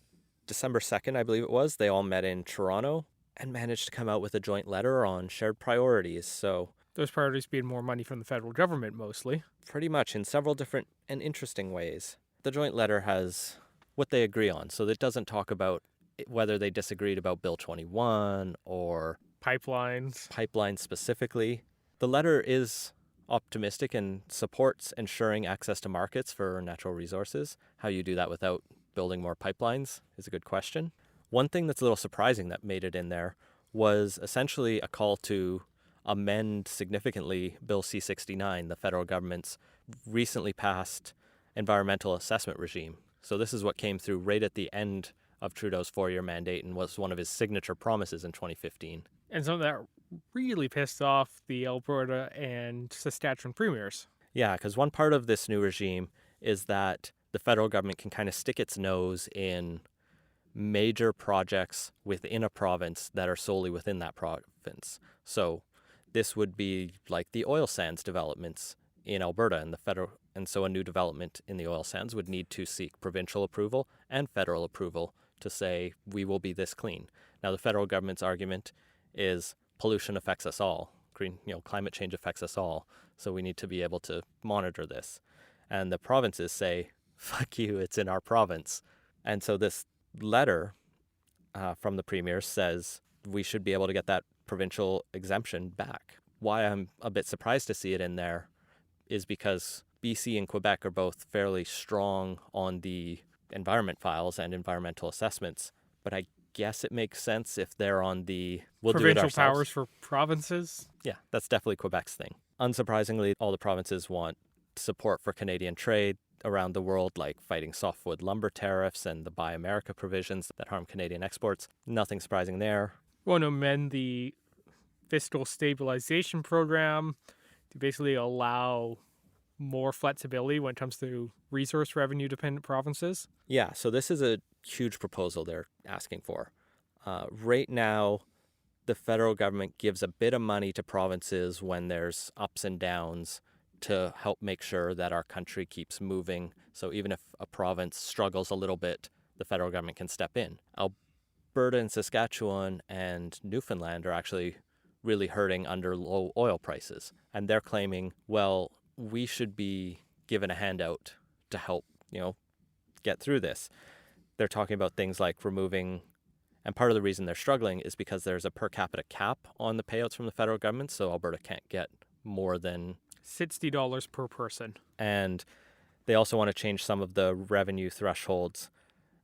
December 2nd, I believe it was, they all met in Toronto and managed to come out with a joint letter on shared priorities. So those priorities being more money from the federal government mostly. Pretty much in several different and interesting ways. The joint letter has what they agree on, so it doesn't talk about whether they disagreed about Bill 21 or pipelines specifically. The letter is optimistic and supports ensuring access to markets for natural resources. How you do that without building more pipelines is a good question. One thing that's a little surprising that made it in there was essentially a call to amend significantly Bill C-69, the federal government's recently passed environmental assessment regime. So this is what came through right at the end of Trudeau's 4-year mandate and was one of his signature promises in 2015. And something that really pissed off the Alberta and Saskatchewan premiers. Yeah, because one part of this new regime is that the federal government can kind of stick its nose in major projects within a province that are solely within that province. So this would be like the oil sands developments in Alberta and so a new development in the oil sands would need to seek provincial approval and federal approval to say we will be this clean. Now the federal government's argument is pollution affects us all. Climate change affects us all. So we need to be able to monitor this. And the provinces say, fuck you, it's in our province. And so this letter from the premier says we should be able to get that provincial exemption back. Why I'm a bit surprised to see it in there is because BC and Quebec are both fairly strong on the environment files and environmental assessments, but I guess it makes sense if they're on the provincial powers for provinces. Yeah, that's definitely Quebec's thing. Unsurprisingly, all the provinces want support for Canadian trade around the world, like fighting softwood lumber tariffs and the Buy America provisions that harm Canadian exports. Nothing surprising there. Want to amend the fiscal stabilization program to basically allow more flexibility when it comes to resource revenue dependent provinces. Yeah, so this is a huge proposal they're asking for. Right now, the federal government gives a bit of money to provinces when there's ups and downs to help make sure that our country keeps moving. So even if a province struggles a little bit, the federal government can step in. Alberta and Saskatchewan and Newfoundland are actually really hurting under low oil prices. And they're claiming, well, we should be given a handout to help, get through this. They're talking about things like removing, and part of the reason they're struggling is because there's a per capita cap on the payouts from the federal government, so Alberta can't get more than $60 per person. And they also want to change some of the revenue thresholds,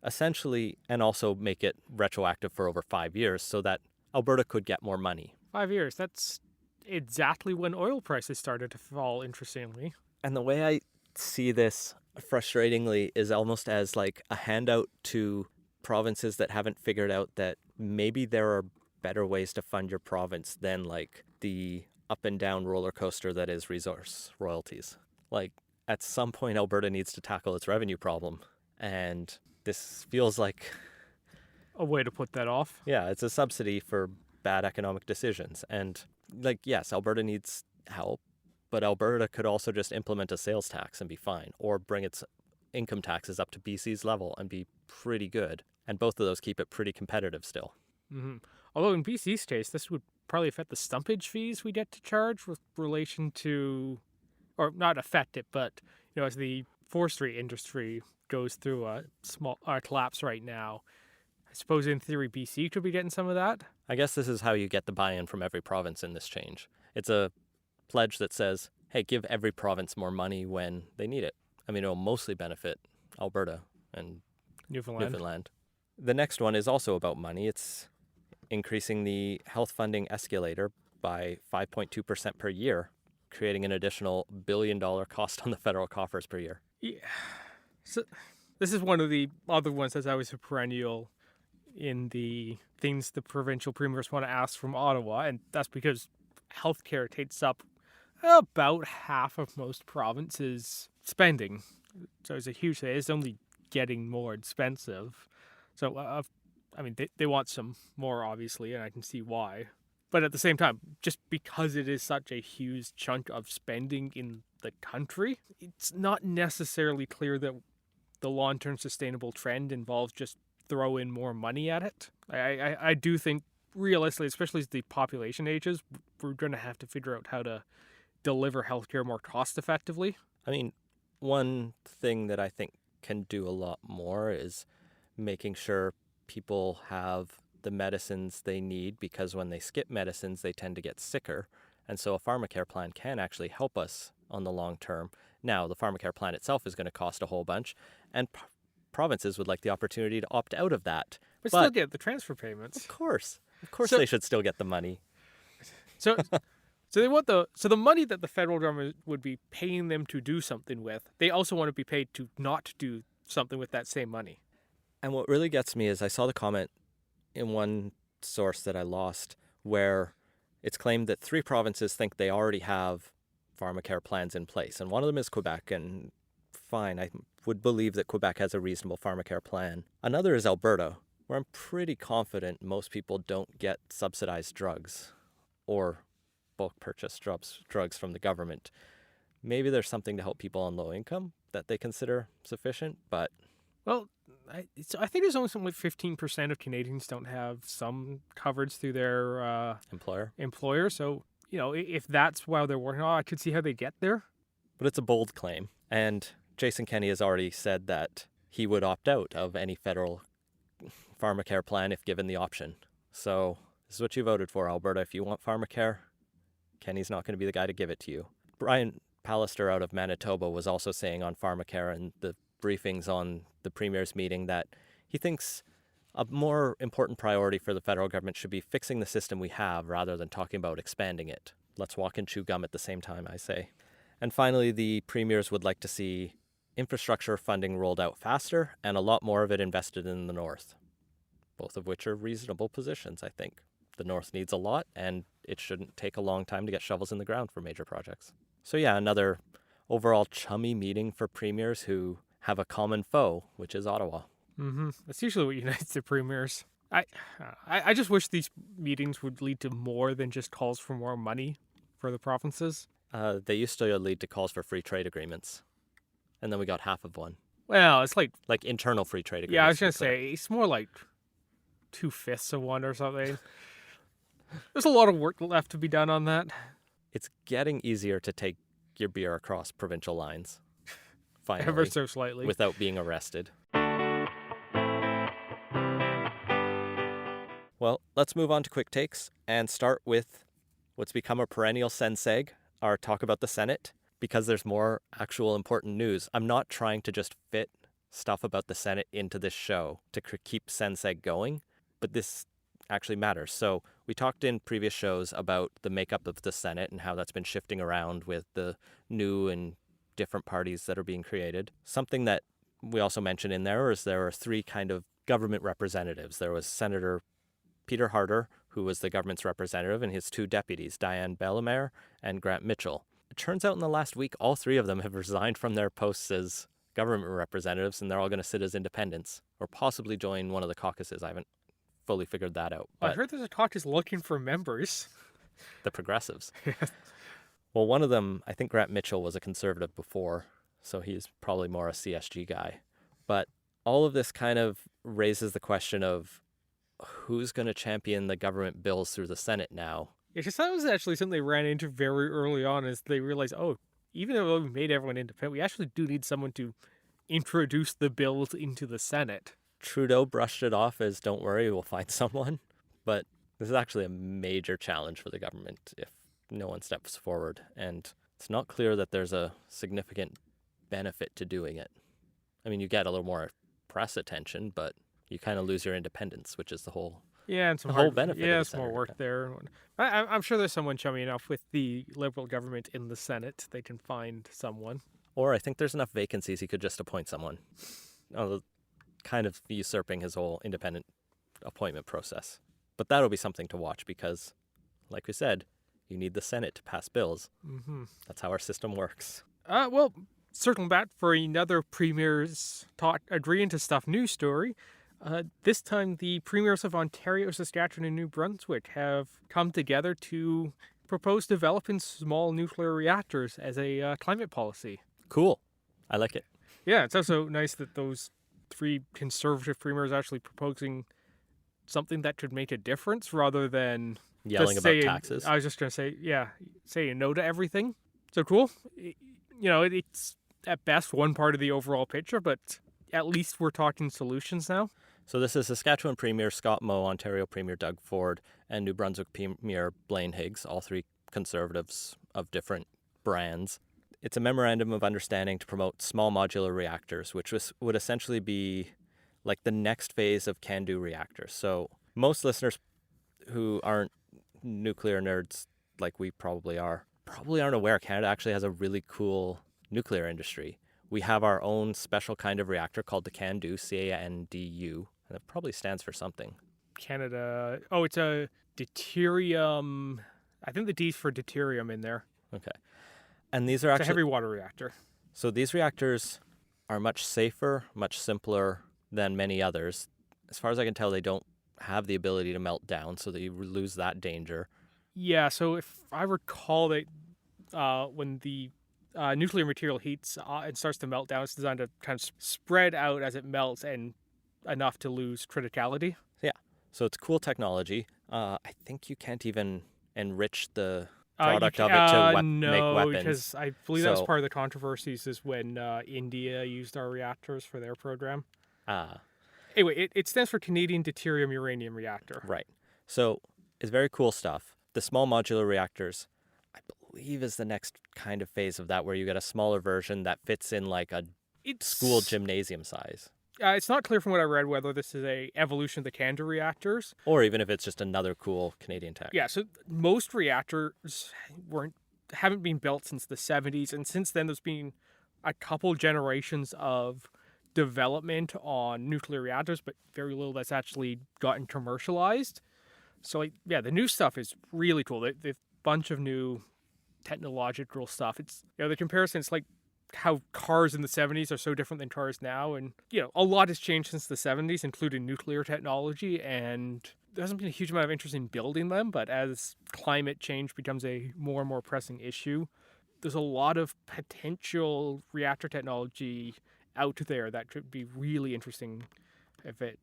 essentially, and also make it retroactive for over 5 years so that Alberta could get more money. 5 years, that's exactly when oil prices started to fall, interestingly. And the way I see this, frustratingly, is almost as like a handout to provinces that haven't figured out that maybe there are better ways to fund your province than like the up and down roller coaster that is resource royalties. Like at some point, Alberta needs to tackle its revenue problem. And this feels like a way to put that off. Yeah, it's a subsidy for bad economic decisions. And like, yes, Alberta needs help, but Alberta could also just implement a sales tax and be fine, or bring its income taxes up to BC's level and be pretty good. And both of those keep it pretty competitive still. Mm-hmm. Although in BC's case, this would probably affect the stumpage fees we get to charge with relation to, or not affect it, but as the forestry industry goes through a small collapse right now, I suppose in theory BC could be getting some of that. I guess this is how you get the buy-in from every province in this change. It's a pledge that says, hey, give every province more money when they need it. I mean, it'll mostly benefit Alberta and Newfoundland. The next one is also about money. It's increasing the health funding escalator by 5.2% per year, creating an additional $1 billion cost on the federal coffers per year. Yeah. So this is one of the other ones that's always a perennial in the things the provincial premiers want to ask from Ottawa, and that's because healthcare takes up about half of most provinces' spending. So it's a huge thing. It's only getting more expensive. So, they want some more, obviously, and I can see why. But at the same time, just because it is such a huge chunk of spending in the country, it's not necessarily clear that the long-term sustainable trend involves just throw in more money at it. I do think, realistically, especially as the population ages, we're going to have to figure out how to deliver healthcare more cost-effectively. I mean, one thing that I think can do a lot more is making sure people have the medicines they need, because when they skip medicines, they tend to get sicker. And so a pharmacare plan can actually help us on the long term. Now, the pharmacare plan itself is going to cost a whole bunch, and provinces would like the opportunity to opt out of that. But still get the transfer payments. Of course. They should still get the money. So they want the money that the federal government would be paying them to do something with, they also want to be paid to not do something with that same money. And what really gets me is I saw the comment in one source that I lost where it's claimed that 3 provinces think they already have pharmacare plans in place. And one of them is Quebec, and fine, I would believe that Quebec has a reasonable pharmacare plan. Another is Alberta, where I'm pretty confident most people don't get subsidized drugs or bulk purchase drugs from the government. Maybe there's something to help people on low income that they consider sufficient, but... Well, I think there's only something like 15% of Canadians don't have some coverage through their employer. So, if that's why they're working on it, I could see how they get there. But it's a bold claim. And Jason Kenney has already said that he would opt out of any federal pharmacare plan if given the option. So this is what you voted for, Alberta. If you want pharmacare, Kenney's not going to be the guy to give it to you. Brian Pallister out of Manitoba was also saying on pharmacare and the briefings on the Premier's meeting that he thinks a more important priority for the federal government should be fixing the system we have rather than talking about expanding it. Let's walk and chew gum at the same time, I say. And finally, the Premiers would like to see infrastructure funding rolled out faster and a lot more of it invested in the North, both of which are reasonable positions, I think. The North needs a lot, and it shouldn't take a long time to get shovels in the ground for major projects. So yeah, another overall chummy meeting for premiers who have a common foe, which is Ottawa. Mm-hmm. That's usually what unites the premiers. I just wish these meetings would lead to more than just calls for more money for the provinces. They used to lead to calls for free trade agreements, and then we got half of one. Well, it's like internal free trade agreements. Yeah, I was going to say, it's more like 2/5 of one or something. There's a lot of work left to be done on that. It's getting easier to take your beer across provincial lines. Finally. Ever so slightly. Without being arrested. Well, let's move on to quick takes and start with what's become a perennial senseg, our talk about the Senate, because there's more actual important news. I'm not trying to just fit stuff about the Senate into this show to keep senseg going, but this actually matters. So we talked in previous shows about the makeup of the Senate and how that's been shifting around with the new and different parties that are being created. Something that we also mentioned in there is there are 3 kind of government representatives. There was Senator Peter Harder, who was the government's representative, and his 2 deputies, Diane Bellemare and Grant Mitchell. It turns out in the last week, all 3 of them have resigned from their posts as government representatives, and they're all going to sit as independents or possibly join one of the caucuses. I haven't fully figured that out. I heard there's a caucus looking for members. The progressives. Well, one of them, I think Grant Mitchell was a conservative before, so he's probably more a CSG guy. But all of this kind of raises the question of who's going to champion the government bills through the Senate now. Yeah, because that was actually something they ran into very early on, as they realized, oh, even though we made everyone independent, we actually do need someone to introduce the bills into the Senate. Trudeau brushed it off as, don't worry, we'll find someone. But this is actually a major challenge for the government if no one steps forward. And it's not clear that there's a significant benefit to doing it. I mean, you get a little more press attention, but you kind of lose your independence, which is the whole and some whole benefit. Yeah, of the some more Senate. work there. I'm sure there's someone chummy enough with the Liberal government in the Senate. They can find someone. Or I think there's enough vacancies he could just appoint someone. Kind of usurping his whole independent appointment process. But that'll be something to watch because, like we said, you need the Senate to pass bills. Mm-hmm. That's how our system works. Well, circling back for another Premier's agreeing to stuff news story. This time, the Premiers of Ontario, Saskatchewan, and New Brunswick have come together to propose developing small nuclear reactors as a climate policy. Cool. I like it. Yeah, it's also nice that those three conservative premiers are actually proposing something that could make a difference rather than Yelling just about saying, taxes. I was just going to say, saying no to everything. So cool. It's at best one part of the overall picture, but at least we're talking solutions now. So this is Saskatchewan Premier Scott Moe, Ontario Premier Doug Ford, and New Brunswick Premier Blaine Higgs, all three conservatives of different brands. It's a memorandum of understanding to promote small modular reactors, which would essentially be like the next phase of can-do reactors. So most listeners who aren't nuclear nerds like we probably aren't aware Canada actually has a really cool nuclear industry. We have our own special kind of reactor called the CANDU, C-A-N-D-U, and it probably stands for something. Canada. Oh, it's a deuterium. I think the D's for deuterium in there. Okay. And these are It's actually a heavy water reactor. So these reactors are much safer, much simpler than many others. As far as I can tell, they don't have the ability to melt down, so that you lose that danger. Yeah, so if I recall that when the nuclear material heats and starts to melt down, it's designed to kind of spread out as it melts and enough to lose criticality. Yeah. So it's cool technology. I think you can't even enrich the product of it to make no, weapons. because I believe that was part of the controversies is when India used our reactors for their program. Anyway, it stands for Canadian Deuterium Uranium Reactor. Right. So it's very cool stuff. The small modular reactors, I believe, is the next kind of phase of that, where you get a smaller version that fits in like a school gymnasium size. It's not clear from what I read whether this is a evolution of the CANDU reactors. Or even if it's just another cool Canadian tech. Yeah, so most reactors haven't been built since the 70s, and since then there's been a couple generations of development on nuclear reactors, but very little that's actually gotten commercialized. So, the new stuff is really cool. They've a bunch of new technological stuff. It's, the comparison, it's like how cars in the 70s are so different than cars now. And, a lot has changed since the 70s, including nuclear technology. And there hasn't been a huge amount of interest in building them. But as climate change becomes a more and more pressing issue, there's a lot of potential reactor technology out there that could be really interesting if it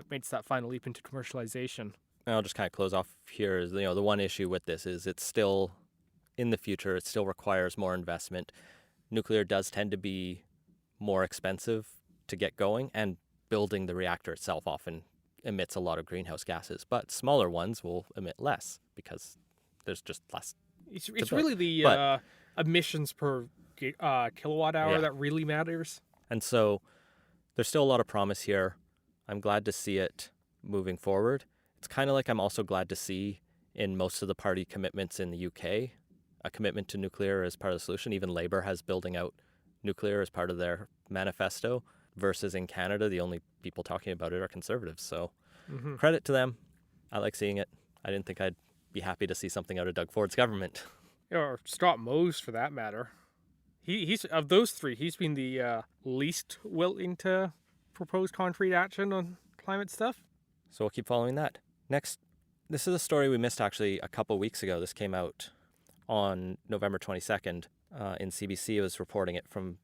makes that final leap into commercialization. I'll just kind of close off here. Is, the one issue with this is it's still, in the future, it still requires more investment. Nuclear does tend to be more expensive to get going, and building the reactor itself often emits a lot of greenhouse gases. But smaller ones will emit less because there's just less. It's really the emissions per kilowatt hour that really matters. And so there's still a lot of promise here. I'm glad to see it moving forward. It's kind of like I'm also glad to see in most of the party commitments in the UK a commitment to nuclear as part of the solution. Even Labour has building out nuclear as part of their manifesto, versus in Canada, the only people talking about it are Conservatives. So credit to them. I like seeing it. I didn't think I'd be happy to see something out of Doug Ford's government. Or Scott Moe's, for that matter. He's of those three, he's been the least willing to propose concrete action on climate stuff. So we'll keep following that. Next, this is a story we missed actually a couple weeks ago. This came out on November 22nd in CBC. It was reporting it from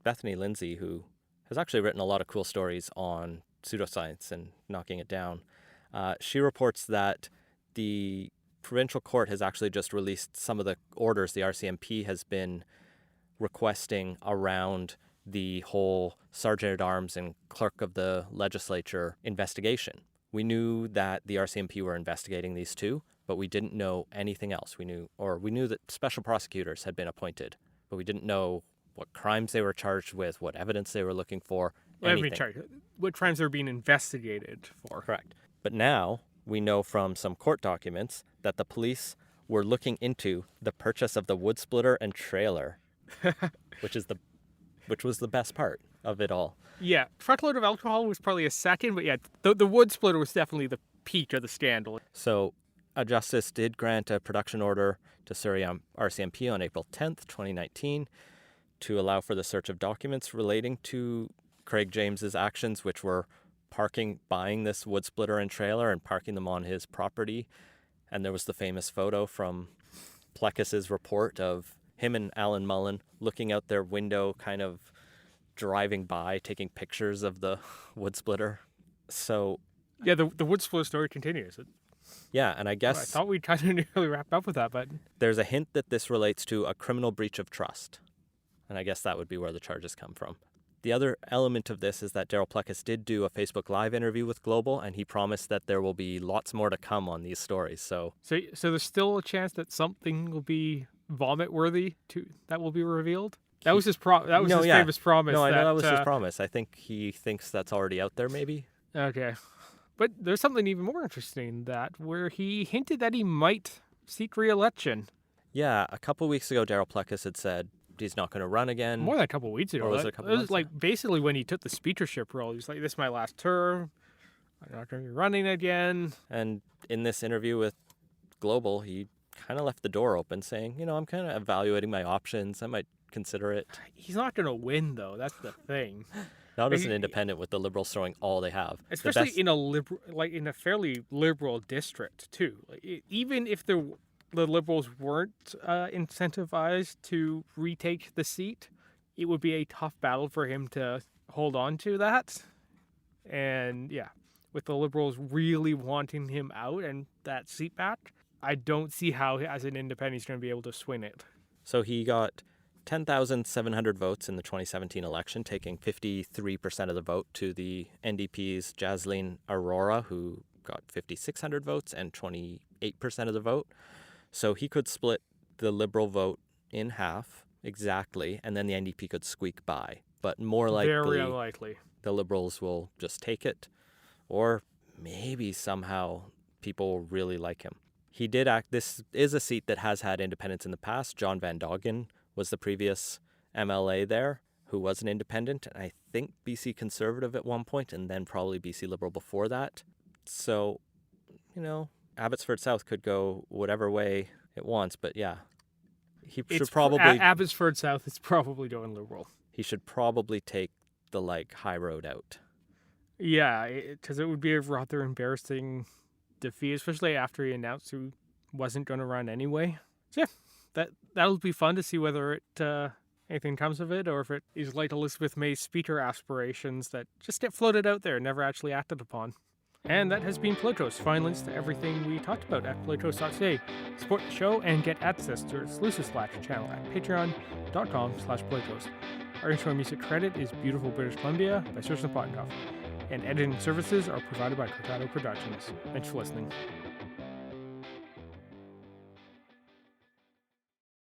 Bethany Lindsay, who has actually written a lot of cool stories on pseudoscience and knocking it down, she reports that the provincial court has actually just released some of the orders the RCMP has been requesting around the whole Sergeant-at-Arms and Clerk of the Legislature investigation. We knew that the RCMP were investigating these two, but we didn't know anything else. We knew that special prosecutors had been appointed, but we didn't know what crimes they were charged with, what evidence they were looking for, anything. What crimes they were being investigated for. Correct. But now we know from some court documents that the police were looking into the purchase of the wood splitter and trailer, which was the best part of it all. Yeah, truckload of alcohol was probably a second, but yeah, the wood splitter was definitely the peak of the scandal. So a justice did grant a production order to Surrey RCMP on April 10th, 2019, to allow for the search of documents relating to Craig James's actions, which were buying this wood splitter and trailer and parking them on his property. And there was the famous photo from Pleckus's report of him and Alan Mullen looking out their window, kind of driving by, taking pictures of the wood splitter. So yeah, the wood splitter story continues. Yeah, and I guess I thought we kind of nearly wrapped up with that, but there's a hint that this relates to a criminal breach of trust. And I guess that would be where the charges come from. The other element of this is that Daryl Pleckus did do a Facebook Live interview with Global, and he promised that there will be lots more to come on these stories. So there's still a chance that something will be vomit-worthy that will be revealed? That was his famous promise. No, I know that was his promise. I think he thinks that's already out there, maybe. Okay. But there's something even more interesting where he hinted that he might seek re-election. Yeah, a couple weeks ago, Daryl Pleckus had said he's not going to run again. More than a couple weeks ago. Or was it a couple months ago? Basically when he took the speakership role. He was like, this is my last term. I'm not going to be running again. And in this interview with Global, he kind of left the door open saying, I'm kind of evaluating my options. I might consider it. He's not going to win, though. That's the thing. Not as an independent with the Liberals throwing all they have. Especially in a fairly liberal district, too. Even if the Liberals weren't incentivized to retake the seat, it would be a tough battle for him to hold on to that. And yeah, with the Liberals really wanting him out and that seat back, I don't see how, as an independent, he's going to be able to swing it. So he got 10,700 votes in the 2017 election, taking 53% of the vote to the NDP's Jasleen Aurora, who got 5,600 votes and 28% of the vote. So he could split the Liberal vote in half exactly, and then the NDP could squeak by. But more likely, very unlikely, the Liberals will just take it, or maybe somehow people really like him. He did act. This is a seat that has had independents in the past. John Van Doggen was the previous MLA there, who was an independent, and I think BC Conservative at one point, and then probably BC Liberal before that. So, Abbotsford South could go whatever way it wants, but yeah, Abbotsford South is probably going Liberal. He should probably take the high road out. Yeah, because it would be a rather embarrassing defeat, especially after he announced he wasn't going to run anyway. So yeah, that'll be fun to see whether anything comes of it, or if it is like Elizabeth May's speaker aspirations that just get floated out there and never actually acted upon. And that has been Playtoast. Find links to everything we talked about at playtoast.ca. Support the show and get access to our exclusive Slack channel at patreon.com/playtoast. Our intro music credit is Beautiful British Columbia by Search and Pottenkoff. And editing services are provided by Cortado Productions. Thanks for listening.